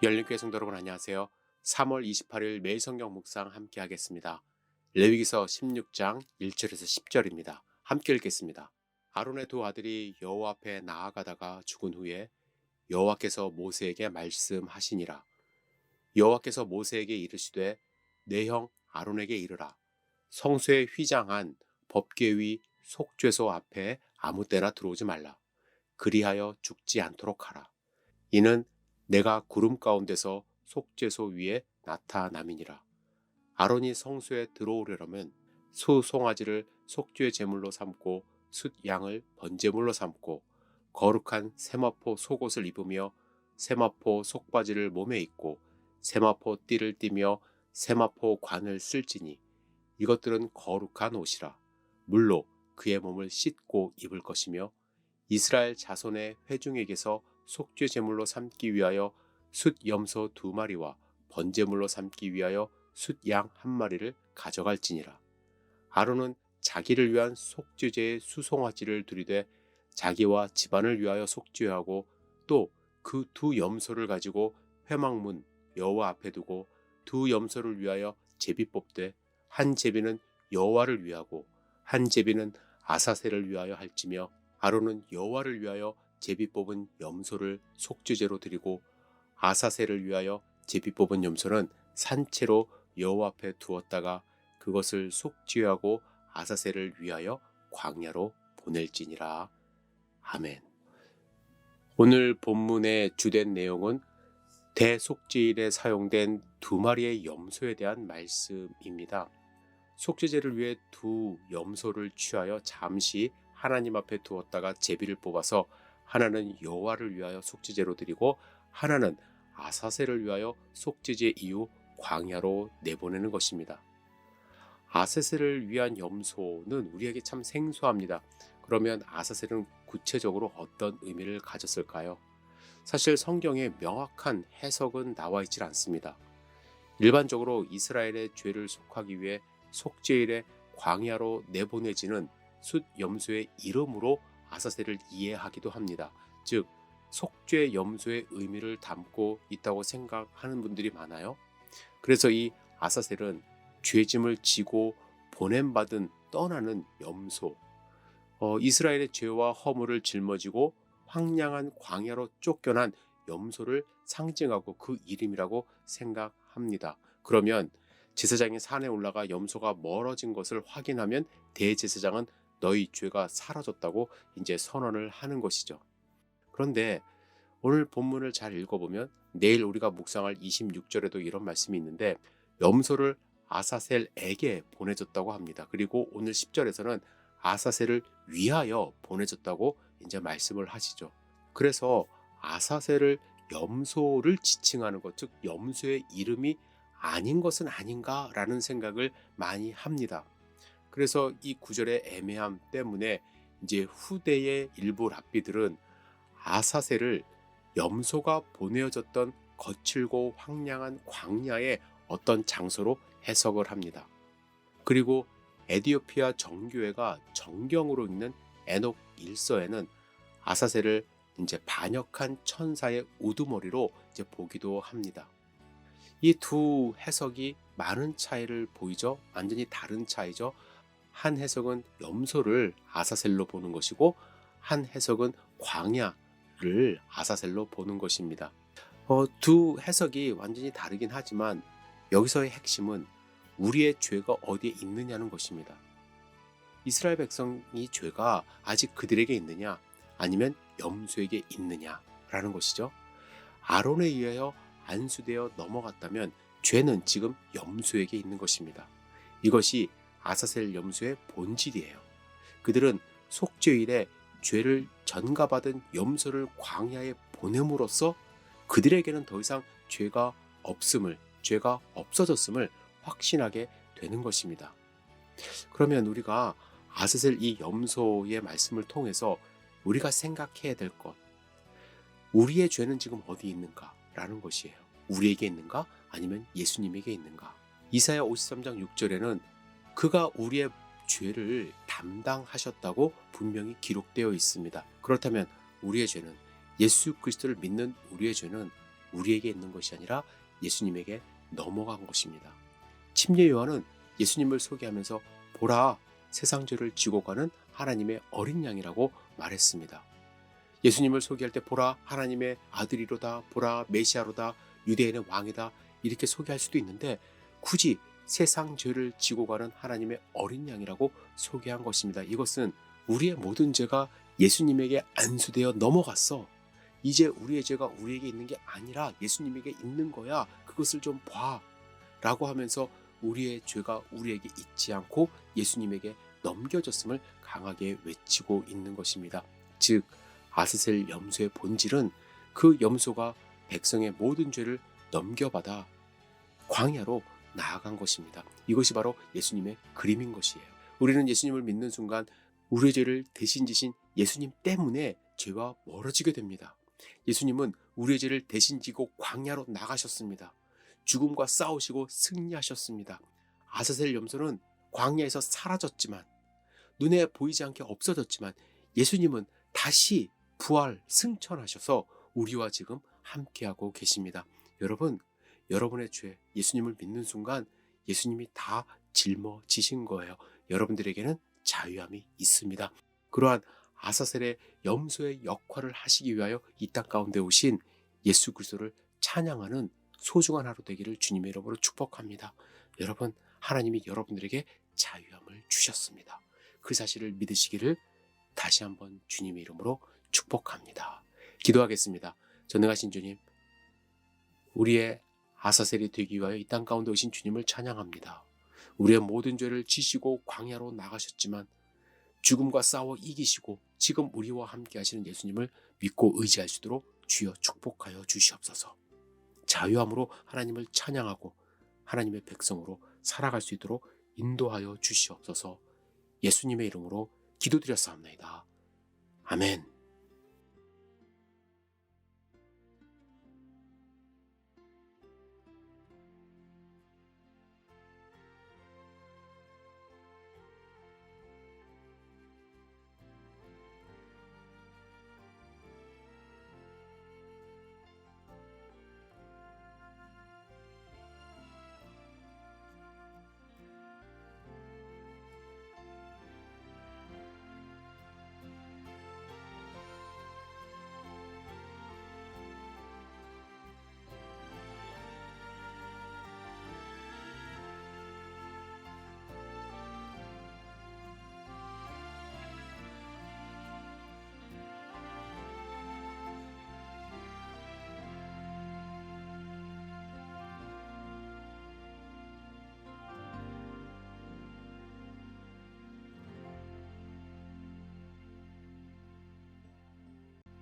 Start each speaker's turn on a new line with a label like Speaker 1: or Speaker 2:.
Speaker 1: 열린교회 성도 여러분 안녕하세요. 3월 28일 매일 성경 묵상 함께 하겠습니다. 레위기서 16장 1절에서 10절입니다. 함께 읽겠습니다. 아론의 두 아들이 여호와 앞에 나아가다가 죽은 후에 여호와께서 모세에게 말씀하시니라. 여호와께서 모세에게 이르시되 내 형 아론에게 이르라. 성소에 휘장한 법궤위 속죄소 앞에 아무 때나 들어오지 말라. 그리하여 죽지 않도록 하라. 이는 내가 구름 가운데서 속죄소 위에 나타남이니라. 아론이 성소에 들어오려면 수 송아지를 속죄 제물로 삼고 숫 양을 번제물로 삼고 거룩한 세마포 속옷을 입으며 세마포 속바지를 몸에 입고 세마포 띠를 띠며 세마포 관을 쓸지니 이것들은 거룩한 옷이라. 물로 그의 몸을 씻고 입을 것이며 이스라엘 자손의 회중에게서 속죄 제물로 삼기 위하여 숫 염소 2마리와 번제물로 삼기 위하여 숫 양 1마리를 가져갈지니라. 아론은 자기를 위한 속죄제의 수송아지를 들이되 자기와 집안을 위하여 속죄하고 또 그 두 염소를 가지고 회막문 여호와 앞에 두고 두 염소를 위하여 제비 뽑되 한 제비는 여호와를 위하고 한 제비는 아사셀을 위하여 할지며 아론은 여호와를 위하여 제비 뽑은 염소를 속죄제로 드리고 아사셀을 위하여 제비 뽑은 염소는 산채로 여호와 앞에 두었다가 그것을 속죄하고 아사셀을 위하여 광야로 보낼지니라. 아멘. 오늘 본문의 주된 내용은 대속죄일에 사용된 2마리의 염소에 대한 말씀입니다. 속죄제를 위해 두 염소를 취하여 잠시 하나님 앞에 두었다가 제비를 뽑아서 하나는 여호와를 위하여 속죄제로 드리고 하나는 아사셀을 위하여 속죄제 이후 광야로 내보내는 것입니다. 아사셀을 위한 염소는 우리에게 참 생소합니다. 그러면 아사셀은 구체적으로 어떤 의미를 가졌을까요? 사실 성경에 명확한 해석은 나와 있질 않습니다. 일반적으로 이스라엘의 죄를 속하기 위해 속죄일에 광야로 내보내지는 숫 염소의 이름으로 아사셀을 이해하기도 합니다. 즉 속죄 염소의 의미를 담고 있다고 생각하는 분들이 많아요. 그래서 이 아사셀은 죄짐을 지고 보냄받은 떠나는 염소, 이스라엘의 죄와 허물을 짊어지고 황량한 광야로 쫓겨난 염소를 상징하고 그 이름이라고 생각합니다. 그러면 제사장이 산에 올라가 염소가 멀어진 것을 확인하면 대제사장은 너희 죄가 사라졌다고 이제 선언을 하는 것이죠. 그런데 오늘 본문을 잘 읽어보면 내일 우리가 묵상할 26절에도 이런 말씀이 있는데 염소를 아사셀에게 보내줬다고 합니다. 그리고 오늘 10절에서는 아사셀을 위하여 보내줬다고 이제 말씀을 하시죠. 그래서 아사셀을 염소를 지칭하는 것, 즉 염소의 이름이 아닌 것은 아닌가라는 생각을 많이 합니다. 그래서 이 구절의 애매함 때문에 이제 후대의 일부 랍비들은 아사셀을 염소가 보내어졌던 거칠고 황량한 광야의 어떤 장소로 해석을 합니다. 그리고 에디오피아 정교회가 정경으로 읽는 에녹 1서에는 아사셀을 이제 반역한 천사의 우두머리로 이제 보기도 합니다. 이 두 해석이 많은 차이를 보이죠. 완전히 다른 차이죠. 한 해석은 염소를 아사셀로 보는 것이고 한 해석은 광야를 아사셀로 보는 것입니다. 두 해석이 완전히 다르긴 하지만 여기서의 핵심은 우리의 죄가 어디에 있느냐는 것입니다. 이스라엘 백성이 죄가 아직 그들에게 있느냐 아니면 염소에게 있느냐라는 것이죠. 아론에 의하여 안수되어 넘어갔다면 죄는 지금 염소에게 있는 것입니다. 이것이 아사셀 염소의 본질이에요. 그들은 속죄일에 죄를 전가받은 염소를 광야에 보냄으로써 그들에게는 더 이상 죄가 없어졌음을 확신하게 되는 것입니다. 그러면 우리가 아사셀 이 염소의 말씀을 통해서 우리가 생각해야 될 것, 우리의 죄는 지금 어디 있는가라는 것이에요. 우리에게 있는가? 아니면 예수님에게 있는가? 이사야 53장 6절에는 그가 우리의 죄를 담당하셨다고 분명히 기록되어 있습니다. 그렇다면 우리의 죄는, 예수 그리스도를 믿는 우리의 죄는 우리에게 있는 것이 아니라 예수님에게 넘어간 것입니다. 침례 요한은 예수님을 소개하면서 보라, 세상 죄를 지고 가는 하나님의 어린 양이라고 말했습니다. 예수님을 소개할 때 보라, 하나님의 아들이로다, 보라, 메시아로다, 유대인의 왕이다, 이렇게 소개할 수도 있는데 굳이 세상 죄를 지고 가는 하나님의 어린 양이라고 소개한 것입니다. 이것은 우리의 모든 죄가 예수님에게 안수되어 넘어갔어. 이제 우리의 죄가 우리에게 있는 게 아니라 예수님에게 있는 거야. 그것을 좀 봐. 라고 하면서 우리의 죄가 우리에게 있지 않고 예수님에게 넘겨졌음을 강하게 외치고 있는 것입니다. 즉 아스셀 염소의 본질은 그 염소가 백성의 모든 죄를 넘겨받아 광야로 나아간 것입니다. 이것이 바로 예수님의 그림인 것이에요. 우리는 예수님을 믿는 순간 우리의 죄를 대신 지신 예수님 때문에 죄와 멀어지게 됩니다. 예수님은 우리의 죄를 대신 지고 광야로 나가셨습니다. 죽음과 싸우시고 승리하셨습니다. 아사셀 염소는 광야에서 사라졌지만, 눈에 보이지 않게 없어졌지만 예수님은 다시 부활 승천하셔서 우리와 지금 함께하고 계십니다. 여러분, 여러분의 죄, 예수님을 믿는 순간 예수님이 다 짊어지신 거예요. 여러분들에게는 자유함이 있습니다. 그러한 아사셀의 염소의 역할을 하시기 위하여 이 땅 가운데 오신 예수 그리스도를 찬양하는 소중한 하루 되기를 주님의 이름으로 축복합니다. 여러분, 하나님이 여러분들에게 자유함을 주셨습니다. 그 사실을 믿으시기를 다시 한번 주님의 이름으로 축복합니다. 기도하겠습니다. 전능하신 주님, 우리의 아사셀이 되기 위하여 이 땅 가운데 오신 주님을 찬양합니다. 우리의 모든 죄를 지시고 광야로 나가셨지만 죽음과 싸워 이기시고 지금 우리와 함께 하시는 예수님을 믿고 의지할 수 있도록 주여 축복하여 주시옵소서. 자유함으로 하나님을 찬양하고 하나님의 백성으로 살아갈 수 있도록 인도하여 주시옵소서. 예수님의 이름으로 기도드렸사옵나이다. 아멘.